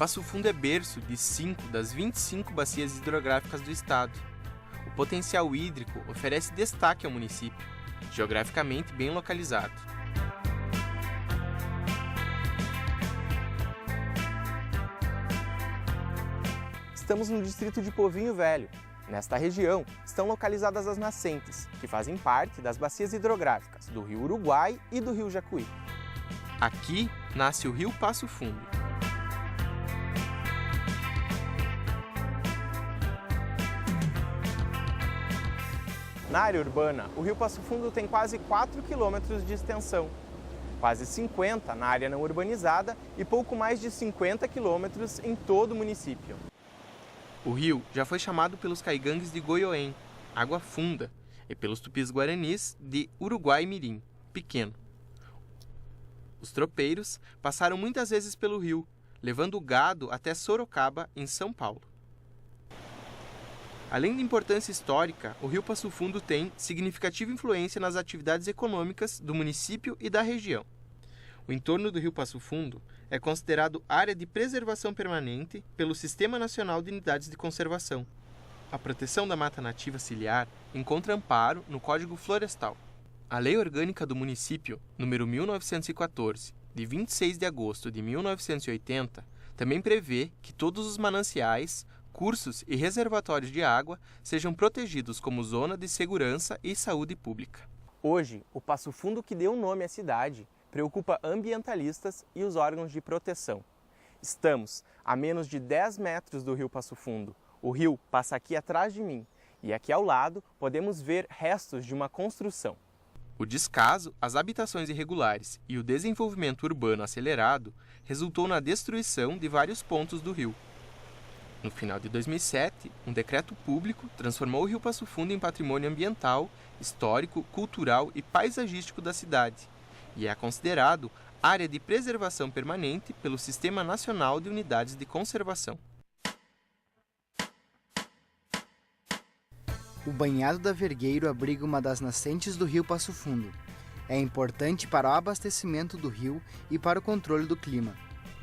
Passo Fundo é berço de 5 das 25 bacias hidrográficas do estado. O potencial hídrico oferece destaque ao município, geograficamente bem localizado. Estamos no distrito de Povinho Velho. Nesta região estão localizadas as nascentes, que fazem parte das bacias hidrográficas do Rio Uruguai e do Rio Jacuí. Aqui nasce o Rio Passo Fundo. Na área urbana, o Rio Passo Fundo tem quase 4 quilômetros de extensão, quase 50 na área não urbanizada e pouco mais de 50 quilômetros em todo o município. O rio já foi chamado pelos caigangues de Goiôém, água funda, e pelos tupis-guaranis de Uruguai Mirim, pequeno. Os tropeiros passaram muitas vezes pelo rio, levando o gado até Sorocaba, em São Paulo. Além da importância histórica, o Rio Passo Fundo tem significativa influência nas atividades econômicas do município e da região. O entorno do Rio Passo Fundo é considerado área de preservação permanente pelo Sistema Nacional de Unidades de Conservação. A proteção da mata nativa ciliar encontra amparo no Código Florestal. A Lei Orgânica do Município, número 1914, de 26 de agosto de 1980, também prevê que todos os mananciais, cursos e reservatórios de água sejam protegidos como zona de segurança e saúde pública. Hoje, o Passo Fundo que deu nome à cidade preocupa ambientalistas e os órgãos de proteção. Estamos a menos de 10 metros do Rio Passo Fundo. O rio passa aqui atrás de mim e aqui ao lado podemos ver restos de uma construção. O descaso, as habitações irregulares e o desenvolvimento urbano acelerado resultou na destruição de vários pontos do rio. No final de 2007, um decreto público transformou o Rio Passo Fundo em patrimônio ambiental, histórico, cultural e paisagístico da cidade e é considerado área de preservação permanente pelo Sistema Nacional de Unidades de Conservação. O banhado da Vergueiro abriga uma das nascentes do Rio Passo Fundo. É importante para o abastecimento do rio e para o controle do clima.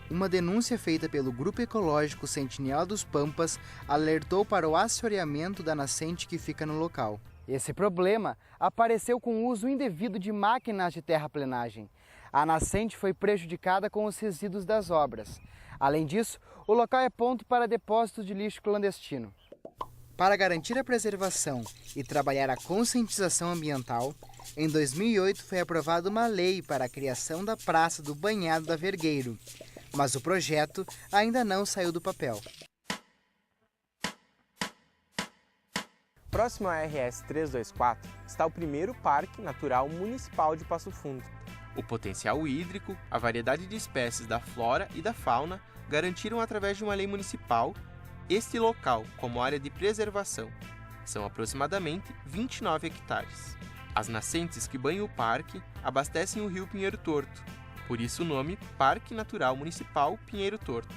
Uma denúncia feita pelo Grupo Ecológico Sentinela dos Pampas alertou para o assoreamento da nascente que fica no local. Esse problema apareceu com o uso indevido de máquinas de terraplenagem. A nascente foi prejudicada com os resíduos das obras. Além disso, o local é ponto para depósitos de lixo clandestino. Para garantir a preservação e trabalhar a conscientização ambiental, em 2008 foi aprovada uma lei para a criação da Praça do Banhado da Vergueiro, mas o projeto ainda não saiu do papel. Próximo à RS 324 está o primeiro Parque Natural Municipal de Passo Fundo. O potencial hídrico, a variedade de espécies da flora e da fauna garantiram através de uma lei municipal este local como área de preservação. São aproximadamente 29 hectares. As nascentes que banham o parque abastecem o rio Pinheiro Torto, por isso o nome Parque Natural Municipal Pinheiro Torto.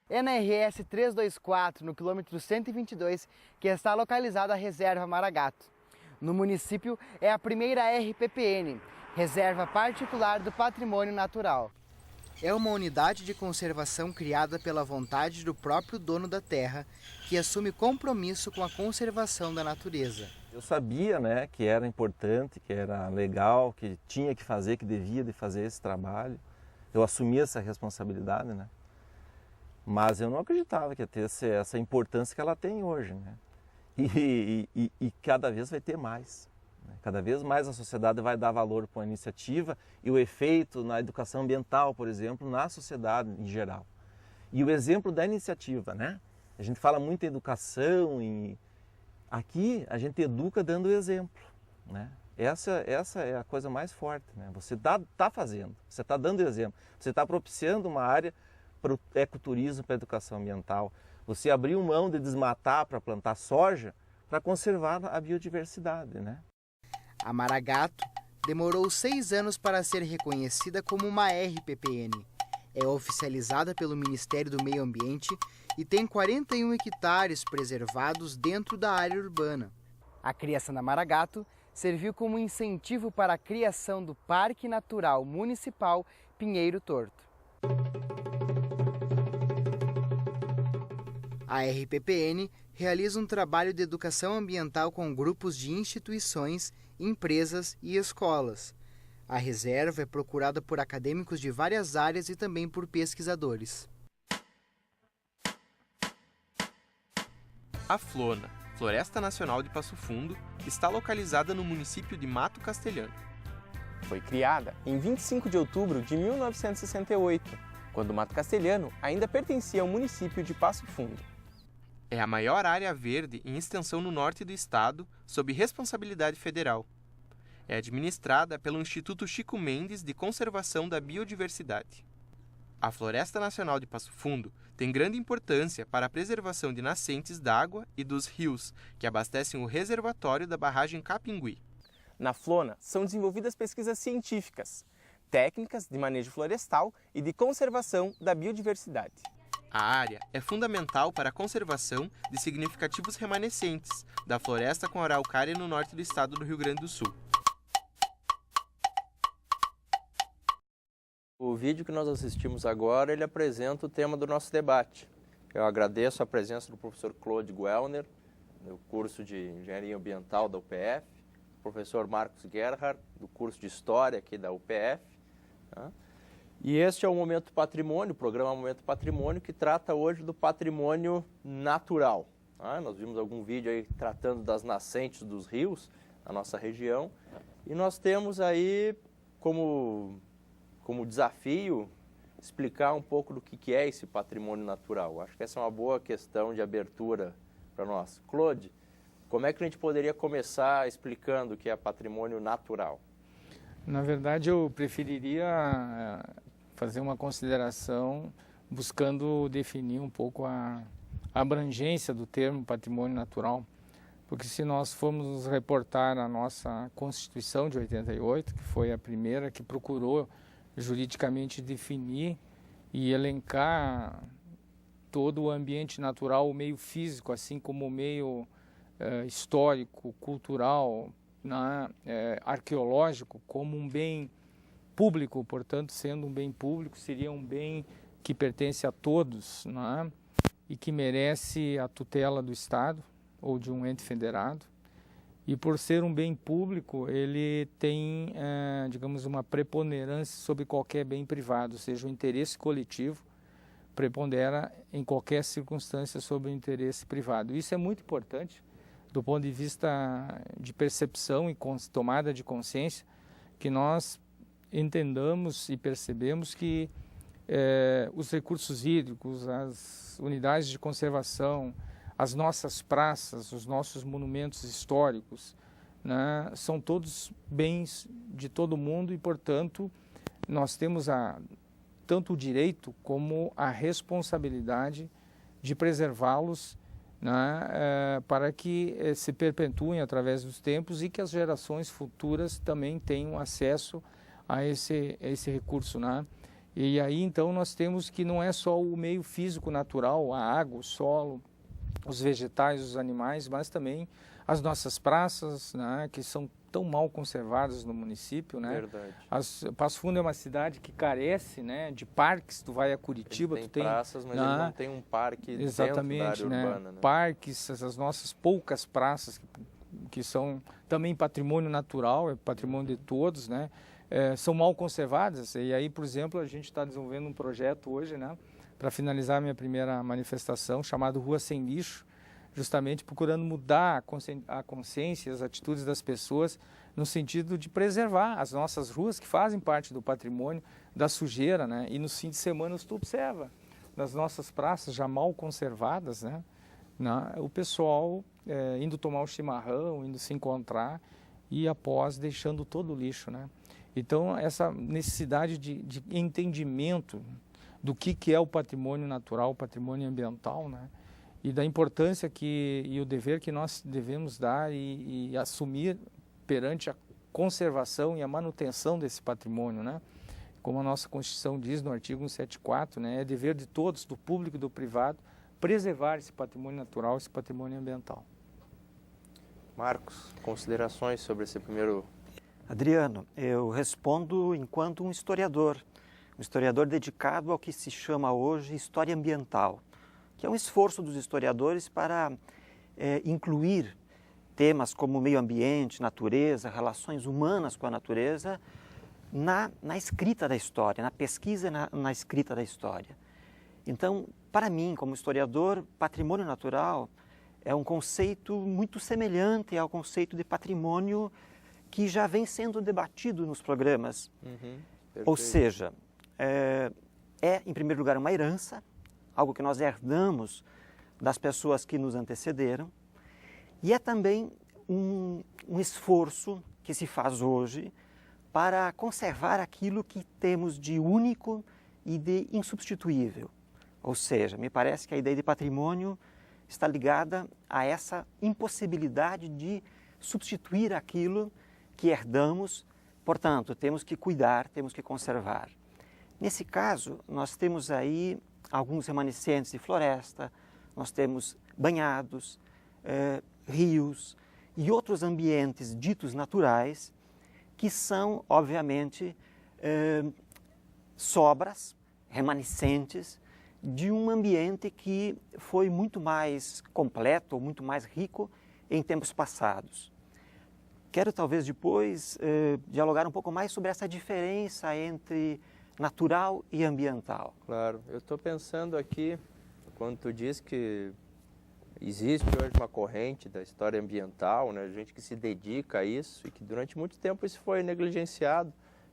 É na RS 324, no quilômetro 122, que está localizada a Reserva Maragato. No município é a primeira RPPN, Reserva Particular do Patrimônio Natural. É uma unidade de conservação criada pela vontade do próprio dono da terra, que assume compromisso com a conservação da natureza. Eu sabia, que era importante, que era legal, que tinha que fazer, que devia de fazer esse trabalho. Eu assumi essa responsabilidade, mas eu não acreditava que ia ter essa importância que ela tem hoje, E cada vez vai ter mais. Cada vez mais a sociedade vai dar valor para a iniciativa e o efeito na educação ambiental, por exemplo, na sociedade em geral. E o exemplo da iniciativa, A gente fala muito em educação, aqui a gente educa dando o exemplo, Essa é a coisa mais forte, Você está fazendo, você está dando exemplo, você está propiciando uma área para o ecoturismo, para a educação ambiental. Você abriu mão de desmatar para plantar soja para conservar a biodiversidade, A Maragato demorou 6 anos para ser reconhecida como uma RPPN. É oficializada pelo Ministério do Meio Ambiente e tem 41 hectares preservados dentro da área urbana. A criação da Maragato serviu como incentivo para a criação do Parque Natural Municipal Pinheiro Torto. A RPPN realiza um trabalho de educação ambiental com grupos de instituições, empresas e escolas. A reserva é procurada por acadêmicos de várias áreas e também por pesquisadores. A Flona, Floresta Nacional de Passo Fundo, está localizada no município de Mato Castelhano. Foi criada em 25 de outubro de 1968, quando Mato Castelhano ainda pertencia ao município de Passo Fundo. É a maior área verde em extensão no norte do estado, sob responsabilidade federal. É administrada pelo Instituto Chico Mendes de Conservação da Biodiversidade. A Floresta Nacional de Passo Fundo tem grande importância para a preservação de nascentes d'água e dos rios que abastecem o reservatório da barragem Capingui. Na Flona são desenvolvidas pesquisas científicas, técnicas de manejo florestal e de conservação da biodiversidade. A área é fundamental para a conservação de significativos remanescentes da floresta com araucária no norte do estado do Rio Grande do Sul. O vídeo que nós assistimos agora, ele apresenta o tema do nosso debate. Eu agradeço a presença do professor Claude Guellner, do curso de Engenharia Ambiental da UPF, o professor Marcos Gerhard, do curso de História aqui da UPF. Tá? E este é o Momento Patrimônio, o programa Momento Patrimônio, que trata hoje do patrimônio natural. Tá? Nós vimos algum vídeo aí tratando das nascentes dos rios na nossa região, e nós temos aí como desafio explicar um pouco do que é esse patrimônio natural. Acho que essa é uma boa questão de abertura para nós. Claude, como é que a gente poderia começar explicando o que é patrimônio natural? Na verdade, eu preferiria fazer uma consideração buscando definir um pouco a abrangência do termo patrimônio natural, porque se nós formos nos reportar a nossa Constituição de 88, que foi a primeira que procurou juridicamente definir e elencar todo o ambiente natural, o meio físico, assim como o meio histórico, cultural, arqueológico, como um bem público, portanto, sendo um bem público, seria um bem que pertence a todos, e que merece a tutela do Estado ou de um ente federado. E por ser um bem público, ele tem, digamos, uma preponderância sobre qualquer bem privado, ou seja, o interesse coletivo prepondera em qualquer circunstância sobre o interesse privado. Isso é muito importante do ponto de vista de percepção e tomada de consciência, que nós entendamos e percebemos que os recursos hídricos, as unidades de conservação, as nossas praças, os nossos monumentos históricos, são todos bens de todo mundo e, portanto, nós temos tanto o direito como a responsabilidade de preservá-los para que se perpetuem através dos tempos e que as gerações futuras também tenham acesso a esse recurso. E aí, então, nós temos que não é só o meio físico natural, a água, o solo, os vegetais, os animais, mas também as nossas praças, que são tão mal conservadas no município. Verdade. Passo Fundo é uma cidade que carece de parques. Tu vai a Curitiba, ele tem praças, mas ele não tem um parque exatamente, dentro da área urbana. Parques, essas nossas poucas praças que são também patrimônio natural, é patrimônio de todos, são mal conservadas. E aí, por exemplo, a gente está desenvolvendo um projeto hoje, para finalizar a minha primeira manifestação, chamado Rua Sem Lixo, justamente procurando mudar a consciência, as atitudes das pessoas, no sentido de preservar as nossas ruas, que fazem parte do patrimônio, da sujeira, E no fim de semana, tu observa, nas nossas praças já mal conservadas, o pessoal indo tomar um chimarrão, indo se encontrar e após deixando todo o lixo, Então, essa necessidade de entendimento do que é o patrimônio natural, o patrimônio ambiental, e da importância e o dever que nós devemos dar e assumir perante a conservação e a manutenção desse patrimônio, Como a nossa Constituição diz no artigo 174, é dever de todos, do público e do privado, preservar esse patrimônio natural, esse patrimônio ambiental. Marcos, considerações sobre esse primeiro... Adriano, eu respondo enquanto um historiador dedicado ao que se chama hoje história ambiental, que é um esforço dos historiadores para incluir temas como meio ambiente, natureza, relações humanas com a natureza na escrita da história, na pesquisa e na escrita da história. Então, para mim, como historiador, patrimônio natural é um conceito muito semelhante ao conceito de patrimônio que já vem sendo debatido nos programas. Ou seja, em primeiro lugar, uma herança, algo que nós herdamos das pessoas que nos antecederam, e é também um esforço que se faz hoje para conservar aquilo que temos de único e de insubstituível. Ou seja, me parece que a ideia de patrimônio está ligada a essa impossibilidade de substituir aquilo que herdamos, portanto, temos que cuidar, temos que conservar. Nesse caso, nós temos aí alguns remanescentes de floresta, nós temos banhados, rios e outros ambientes ditos naturais que são, obviamente, sobras, remanescentes de um ambiente que foi muito mais completo, muito mais rico em tempos passados. Quero talvez depois dialogar um pouco mais sobre essa diferença entre natural e ambiental. Claro, eu estou pensando aqui, quando tu diz que existe hoje uma corrente da história ambiental, né, gente que se dedica a isso e que durante muito tempo isso foi negligenciado.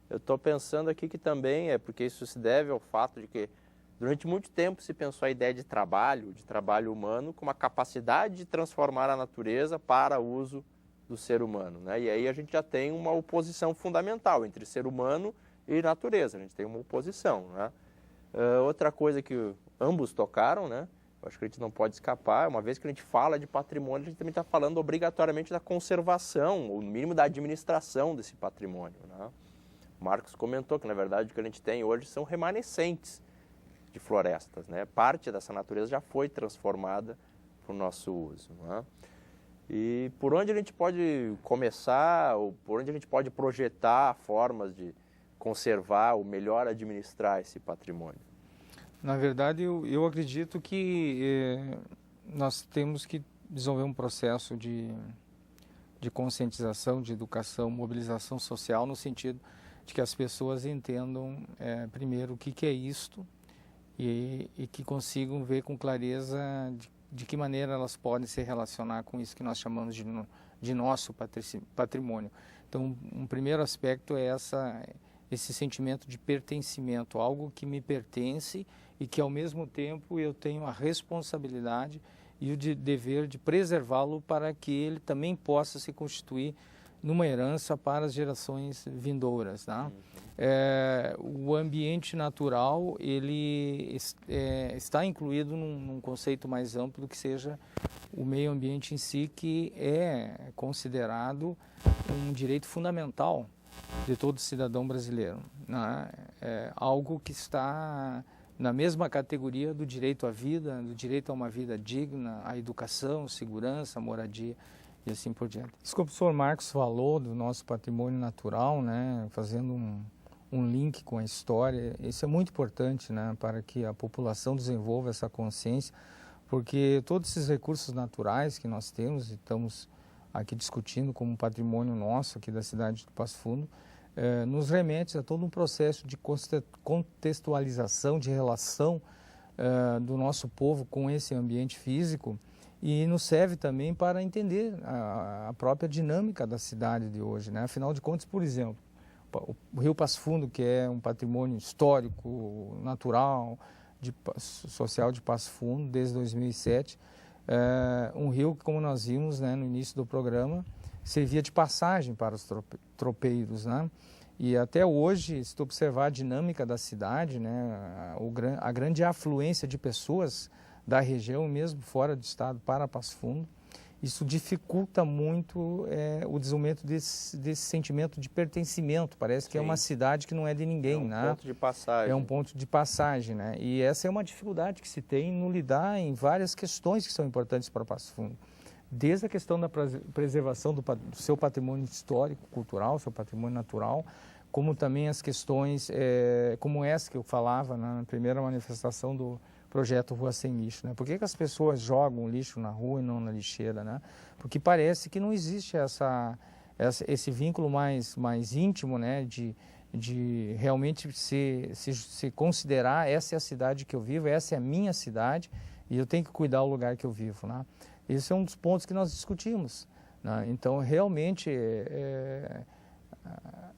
Eu estou pensando aqui que também porque isso se deve ao fato de que durante muito tempo se pensou a ideia de trabalho humano, com uma capacidade de transformar a natureza para uso do ser humano, né? E aí a gente já tem uma oposição fundamental entre ser humano e natureza, a gente tem uma oposição, né? Outra coisa que ambos tocaram, né? Eu acho que a gente não pode escapar, uma vez que a gente fala de patrimônio, a gente também está falando obrigatoriamente da conservação, ou no mínimo da administração desse patrimônio, né? O Marcos comentou que, na verdade, o que a gente tem hoje são remanescentes de florestas, né? Parte dessa natureza já foi transformada para o nosso uso, né? E por onde a gente pode começar, ou por onde a gente pode projetar formas de conservar ou melhor administrar esse patrimônio? Na verdade, eu acredito que nós temos que desenvolver um processo de conscientização, de educação, mobilização social, no sentido de que as pessoas entendam, primeiro, o que é isto e que consigam ver com clareza de que maneira elas podem se relacionar com isso que nós chamamos de nosso patrimônio. Então, um primeiro aspecto é esse sentimento de pertencimento, algo que me pertence e que, ao mesmo tempo, eu tenho a responsabilidade e o dever de preservá-lo para que ele também possa se constituir numa herança para as gerações vindouras, né? O ambiente natural, ele está incluído num conceito mais amplo do que seja o meio ambiente em si, que é considerado um direito fundamental de todo cidadão brasileiro, né? É algo que está na mesma categoria do direito à vida, do direito a uma vida digna, à educação, segurança, moradia e assim por diante. Isso que o professor Marcos falou do nosso patrimônio natural, né, fazendo um link com a história, isso é muito importante, né, para que a população desenvolva essa consciência, porque todos esses recursos naturais que nós temos, e estamos aqui discutindo como patrimônio nosso aqui da cidade de Passo Fundo, nos remete a todo um processo de contextualização, de relação do nosso povo com esse ambiente físico, e nos serve também para entender a própria dinâmica da cidade de hoje, né? Afinal de contas, por exemplo, o Rio Passo Fundo, que é um patrimônio histórico, natural, social de Passo Fundo, desde 2007, um rio que, como nós vimos, né, no início do programa, servia de passagem para os tropeiros, né? E até hoje, se tu observar a dinâmica da cidade, né, a grande afluência de pessoas da região, mesmo fora do estado, para Passo Fundo, isso dificulta muito o desenvolvimento desse sentimento de pertencimento. Parece que é uma cidade que não é de ninguém, né? É um ponto de passagem. É um ponto de passagem, né? E essa é uma dificuldade que se tem no lidar em várias questões que são importantes para Passo Fundo. desde a questão da preservação do seu patrimônio histórico, cultural, seu patrimônio natural, como também as questões, como essa que eu falava na primeira manifestação do projeto Rua Sem Lixo, né? Por que as pessoas jogam lixo na rua e não na lixeira, né? Porque parece que não existe esse vínculo mais íntimo, né? De realmente se considerar, essa é a cidade que eu vivo, essa é a minha cidade e eu tenho que cuidar do lugar que eu vivo, né? Esse é um dos pontos que nós discutimos, né? Então, realmente,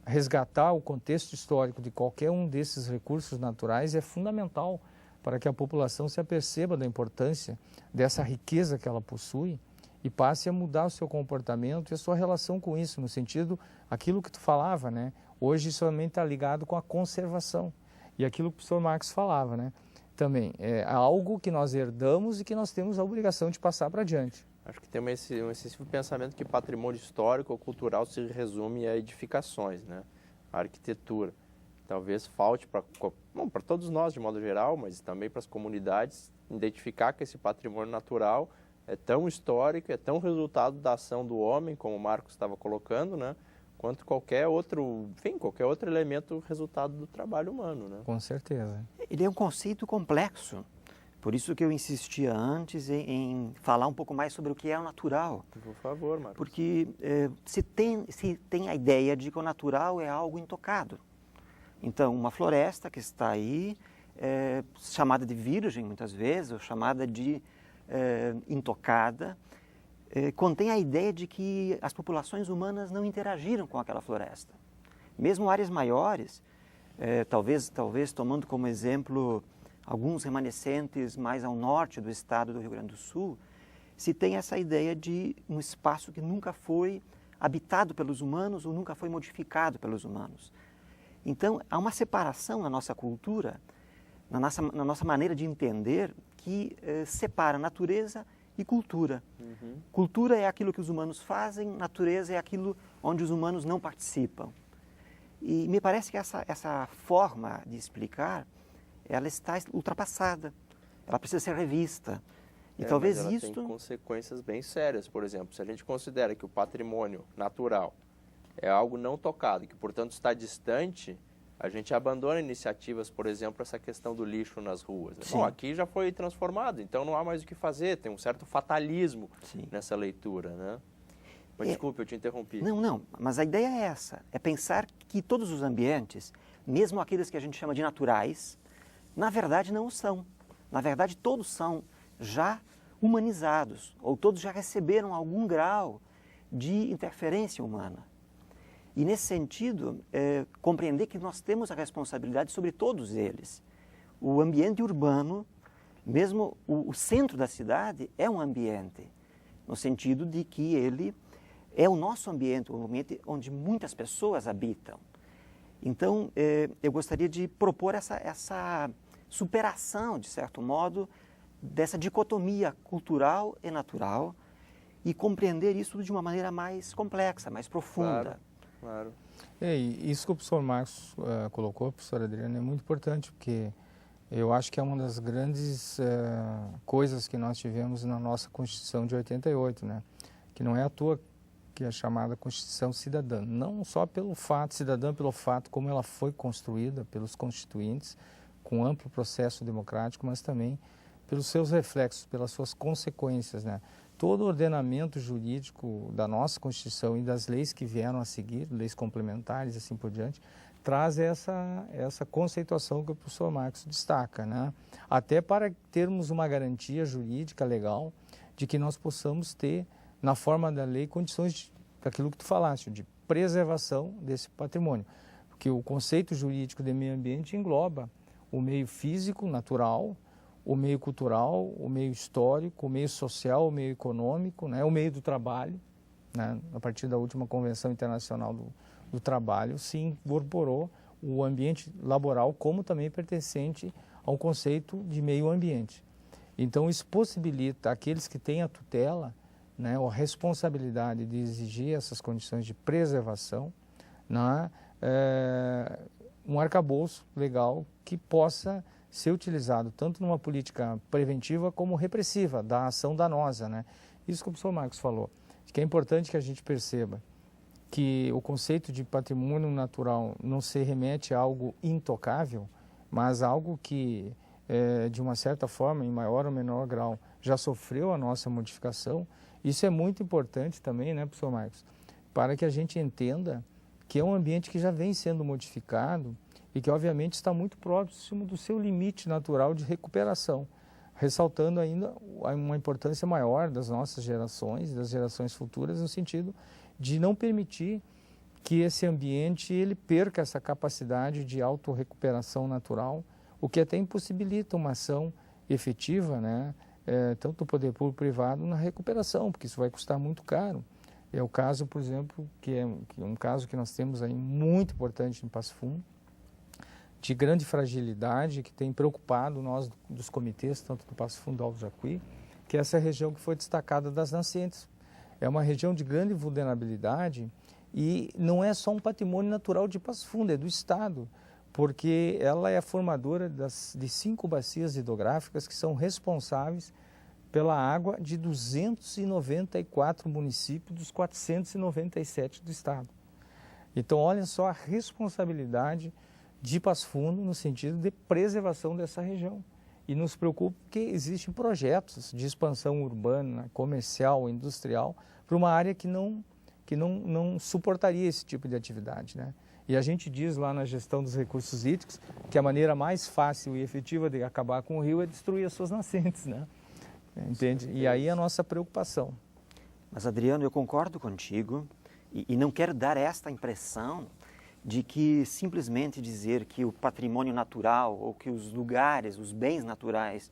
resgatar o contexto histórico de qualquer um desses recursos naturais é fundamental para que a população se aperceba da importância dessa riqueza que ela possui e passe a mudar o seu comportamento e a sua relação com isso, no sentido, aquilo que tu falava, né? Hoje isso também está ligado com a conservação e aquilo que o professor Marcos falava, né? Também é algo que nós herdamos e que nós temos a obrigação de passar para adiante. Acho que tem um excessivo pensamento que patrimônio histórico ou cultural se resume a edificações, né? A arquitetura. Talvez falte para todos nós de modo geral, mas também para as comunidades, identificar que esse patrimônio natural é tão histórico, é tão resultado da ação do homem, como o Marcos estava colocando, né? Quanto qualquer outro elemento resultado do trabalho humano, né? Com certeza. Ele é um conceito complexo. Por isso que eu insistia antes em falar um pouco mais sobre o que é o natural. Por favor, Marcos. Porque se tem a ideia de que o natural é algo intocado. Então, uma floresta que está aí, chamada de virgem muitas vezes, ou chamada de intocada, contém a ideia de que as populações humanas não interagiram com aquela floresta. Mesmo áreas maiores, talvez tomando como exemplo alguns remanescentes mais ao norte do estado do Rio Grande do Sul, se tem essa ideia de um espaço que nunca foi habitado pelos humanos ou nunca foi modificado pelos humanos. Então, há uma separação na nossa cultura, na nossa maneira de entender, que separa natureza e cultura. Uhum. Cultura é aquilo que os humanos fazem, natureza é aquilo onde os humanos não participam. E me parece que essa forma de explicar, ela está ultrapassada, ela precisa ser revista. E talvez mas ela isso tem consequências bem sérias. Por exemplo, se a gente considera que o patrimônio natural é algo não tocado, que, portanto, está distante, a gente abandona iniciativas, por exemplo, essa questão do lixo nas ruas. Bom, aqui já foi transformado, então não há mais o que fazer, tem um certo fatalismo nessa leitura, né? Mas desculpe, eu te interrompi. Não, mas a ideia é essa, é pensar que todos os ambientes, mesmo aqueles que a gente chama de naturais, na verdade não o são. Na verdade, todos são já humanizados, ou todos já receberam algum grau de interferência humana. E, nesse sentido, compreender que nós temos a responsabilidade sobre todos eles. O ambiente urbano, mesmo o centro da cidade, é um ambiente, no sentido de que ele é o nosso ambiente, o ambiente onde muitas pessoas habitam. Então, eu gostaria de propor essa superação, de certo modo, dessa dicotomia cultural e natural e compreender isso de uma maneira mais complexa, mais profunda. Claro. Isso que o professor Marcos colocou, professor Adriano, é muito importante, porque eu acho que é uma das grandes coisas que nós tivemos na nossa Constituição de 88, né? Que não é à toa que é chamada Constituição Cidadã, não só pelo fato, cidadã pelo fato como ela foi construída pelos constituintes, com amplo processo democrático, mas também pelos seus reflexos, pelas suas consequências, né? Todo o ordenamento jurídico da nossa Constituição e das leis que vieram a seguir, leis complementares e assim por diante, traz essa conceituação que o professor Marcos destaca, né? Até para termos uma garantia jurídica legal de que nós possamos ter, na forma da lei, condições daquilo que tu falaste, de preservação desse patrimônio. Porque o conceito jurídico de meio ambiente engloba o meio físico, natural, o meio cultural, o meio histórico, o meio social, o meio econômico, né? O meio do trabalho, né? A partir da última Convenção Internacional do Trabalho, se incorporou o ambiente laboral como também pertencente ao conceito de meio ambiente. Então, isso possibilita aqueles que têm a tutela, né, a responsabilidade de exigir essas condições de preservação, né, um arcabouço legal que possa ser utilizado tanto numa política preventiva como repressiva da ação danosa, né? isso que o professor Marcos falou, que é importante que a gente perceba que o conceito de patrimônio natural não se remete a algo intocável, mas algo que, de uma certa forma, em maior ou menor grau, já sofreu a nossa modificação. Isso é muito importante também, né, professor Marcos, para que a gente entenda que é um ambiente que já vem sendo modificado e que, obviamente, está muito próximo do seu limite natural de recuperação, ressaltando ainda uma importância maior das nossas gerações, das gerações futuras, no sentido de não permitir que esse ambiente ele perca essa capacidade de autorrecuperação natural, o que até impossibilita uma ação efetiva, né, tanto do poder público privado na recuperação, porque isso vai custar muito caro. É o caso, por exemplo, que é um caso que nós temos aí muito importante em Passo Fundo, de grande fragilidade, que tem preocupado nós dos comitês, tanto do Passo Fundo ao Jacuí, que é essa região que foi destacada das nascentes. É uma região de grande vulnerabilidade e não é só um patrimônio natural de Passo Fundo, é do Estado, porque ela é a formadora de 5 bacias hidrográficas que são responsáveis pela água de 294 municípios dos 497 do Estado. Então, olha só a responsabilidade de Passo Fundo no sentido de preservação dessa região. E nos preocupa que existem projetos de expansão urbana, comercial, industrial, para uma área que não suportaria esse tipo de atividade, né? E a gente diz lá na gestão dos recursos hídricos que a maneira mais fácil e efetiva de acabar com o rio é destruir as suas nascentes, né? Entende? E aí a nossa preocupação. Mas, Adriano, eu concordo contigo e não quero dar esta impressão de que simplesmente dizer que o patrimônio natural ou que os lugares, os bens naturais,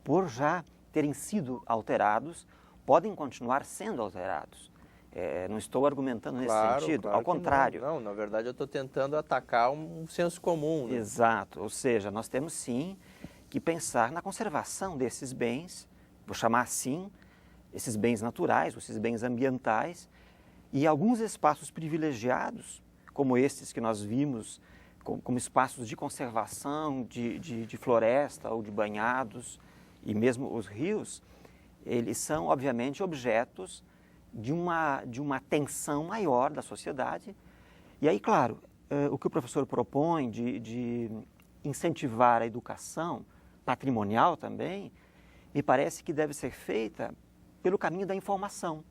por já terem sido alterados, podem continuar sendo alterados. Não estou argumentando nesse sentido, ao contrário. Não, na verdade eu estou tentando atacar um senso comum. Né? Exato, ou seja, nós temos sim que pensar na conservação desses bens, vou chamar assim, esses bens naturais, esses bens ambientais, e alguns espaços privilegiados, como estes que nós vimos, como espaços de conservação, de floresta ou de banhados, e mesmo os rios, eles são, obviamente, objetos de uma atenção maior da sociedade. E aí, claro, o que o professor propõe de incentivar a educação patrimonial também, me parece que deve ser feita pelo caminho da informação.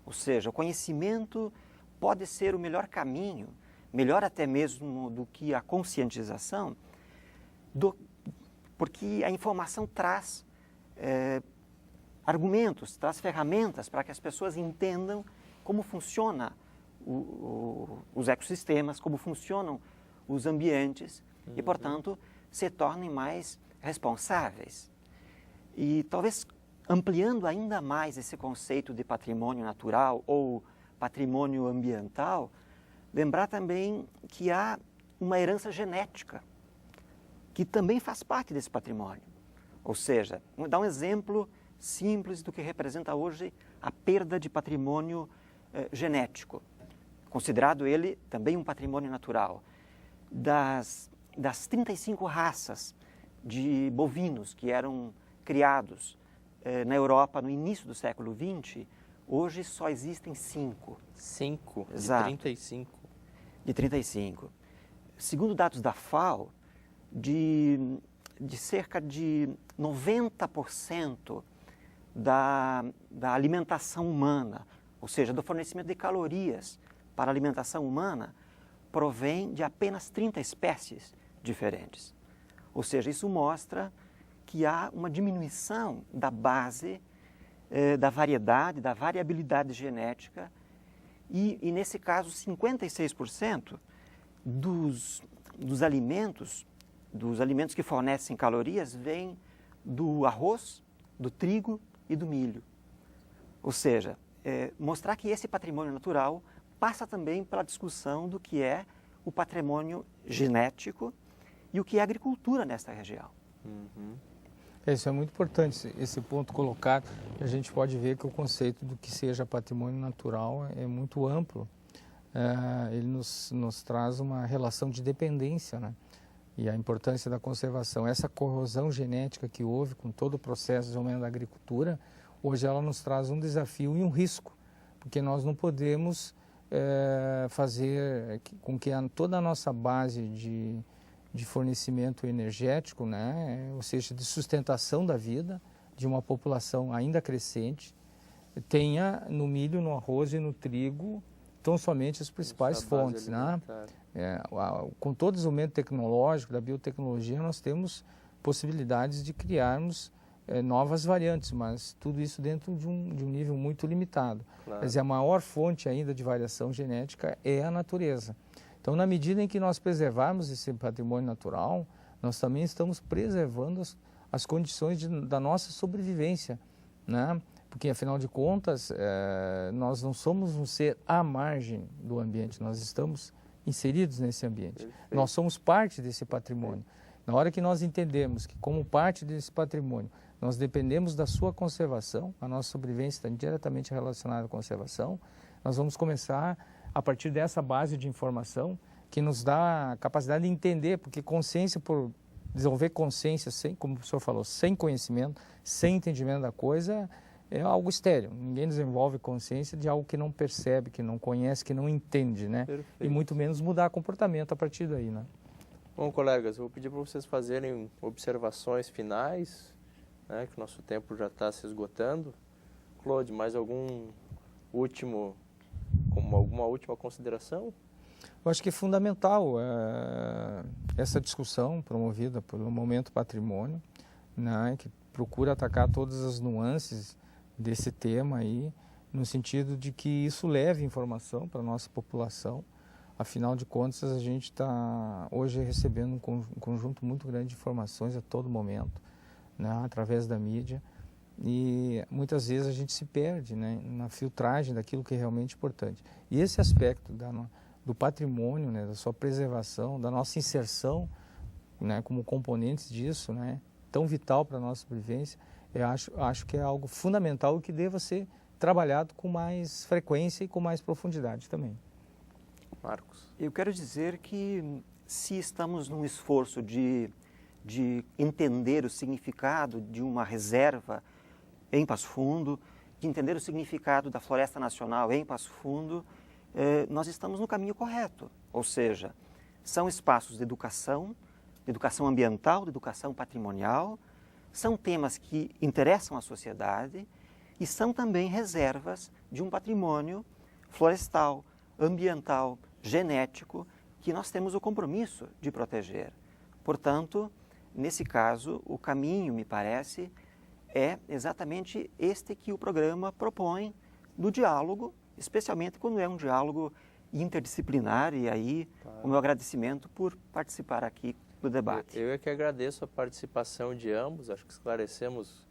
Ou seja, o conhecimento pode ser o melhor caminho, melhor até mesmo do que a conscientização, porque a informação traz argumentos, traz ferramentas para que as pessoas entendam como funcionam os ecossistemas, como funcionam os ambientes e, portanto, se tornem mais responsáveis. E talvez ampliando ainda mais esse conceito de patrimônio natural ou patrimônio ambiental, lembrar também que há uma herança genética que também faz parte desse patrimônio. Ou seja, vou dar um exemplo simples do que representa hoje a perda de patrimônio genético, considerado ele também um patrimônio natural. Das 35 raças de bovinos que eram criados na Europa no início do século XX, hoje só existem 5. 5? Exato. De 35? De 35. Segundo dados da FAO, de cerca de 90% da alimentação humana, ou seja, do fornecimento de calorias para a alimentação humana, provém de apenas 30 espécies diferentes. Ou seja, isso mostra que há uma diminuição da base, da variedade, da variabilidade genética e nesse caso, 56% dos alimentos que fornecem calorias vêm do arroz, do trigo e do milho. Ou seja, mostrar que esse patrimônio natural passa também pela discussão do que é o patrimônio genético e o que é a agricultura nesta região. Uhum. Isso é muito importante, esse ponto colocado. A gente pode ver que o conceito do que seja patrimônio natural é muito amplo. Ele nos traz uma relação de dependência, né? E a importância da conservação. Essa corrosão genética que houve com todo o processo de aumento da agricultura, hoje ela nos traz um desafio e um risco, porque nós não podemos fazer com que toda a nossa base de fornecimento energético, né, ou seja, de sustentação da vida de uma população ainda crescente, tenha no milho, no arroz e no trigo tão somente as principais fontes, né? Com todo o desenvolvimento tecnológico, da biotecnologia, nós temos possibilidades de criarmos novas variantes, mas tudo isso dentro de um nível muito limitado. Claro. Quer dizer, a maior fonte ainda de variação genética é a natureza. Então, na medida em que nós preservarmos esse patrimônio natural, nós também estamos preservando as condições da nossa sobrevivência, né? Porque, afinal de contas, nós não somos um ser à margem do ambiente, nós estamos inseridos nesse ambiente. Perfeito. Nós somos parte desse patrimônio. Na hora que nós entendemos que, como parte desse patrimônio, nós dependemos da sua conservação, a nossa sobrevivência está diretamente relacionada à conservação, nós vamos começar, a partir dessa base de informação, que nos dá a capacidade de entender, porque consciência, por desenvolver consciência, como o professor falou, sem conhecimento, sem entendimento da coisa, é algo estéril. Ninguém desenvolve consciência de algo que não percebe, que não conhece, que não entende, né? Perfeito. E muito menos mudar comportamento a partir daí, né? Bom, colegas, eu vou pedir para vocês fazerem observações finais, né, que o nosso tempo já está se esgotando. Claude, mais alguma última consideração? Eu acho que é fundamental essa discussão promovida pelo Momento Patrimônio, né, que procura atacar todas as nuances desse tema aí, no sentido de que isso leve informação para a nossa população. Afinal de contas, a gente está hoje recebendo um conjunto muito grande de informações a todo momento, né, através da mídia, e muitas vezes a gente se perde, né, na filtragem daquilo que é realmente importante. E esse aspecto do patrimônio, né, da sua preservação, da nossa inserção, né, como componentes disso, né, tão vital para a nossa sobrevivência, eu acho que é algo fundamental e que deva ser trabalhado com mais frequência e com mais profundidade também. Marcos. Eu quero dizer que se estamos num esforço de entender o significado de uma reserva em Passo Fundo, de entender o significado da Floresta Nacional em Passo Fundo, nós estamos no caminho correto. Ou seja, são espaços de educação ambiental, de educação patrimonial, são temas que interessam a sociedade e são também reservas de um patrimônio florestal, ambiental, genético, que nós temos o compromisso de proteger. Portanto, nesse caso, o caminho, me parece, é exatamente este que o programa propõe do diálogo, especialmente quando é um diálogo interdisciplinar, e aí o meu agradecimento por participar aqui do debate. Eu é que agradeço a participação de ambos, acho que esclarecemos,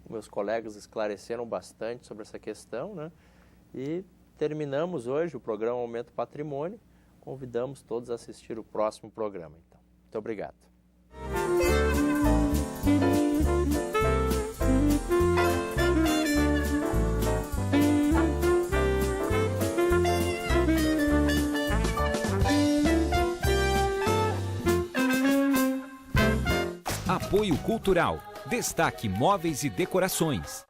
meus colegas esclareceram bastante sobre essa questão, né? E terminamos hoje o programa Momento Patrimônio, convidamos todos a assistir o próximo programa, então. Muito obrigado. Apoio Cultural. Destaque Móveis e Decorações.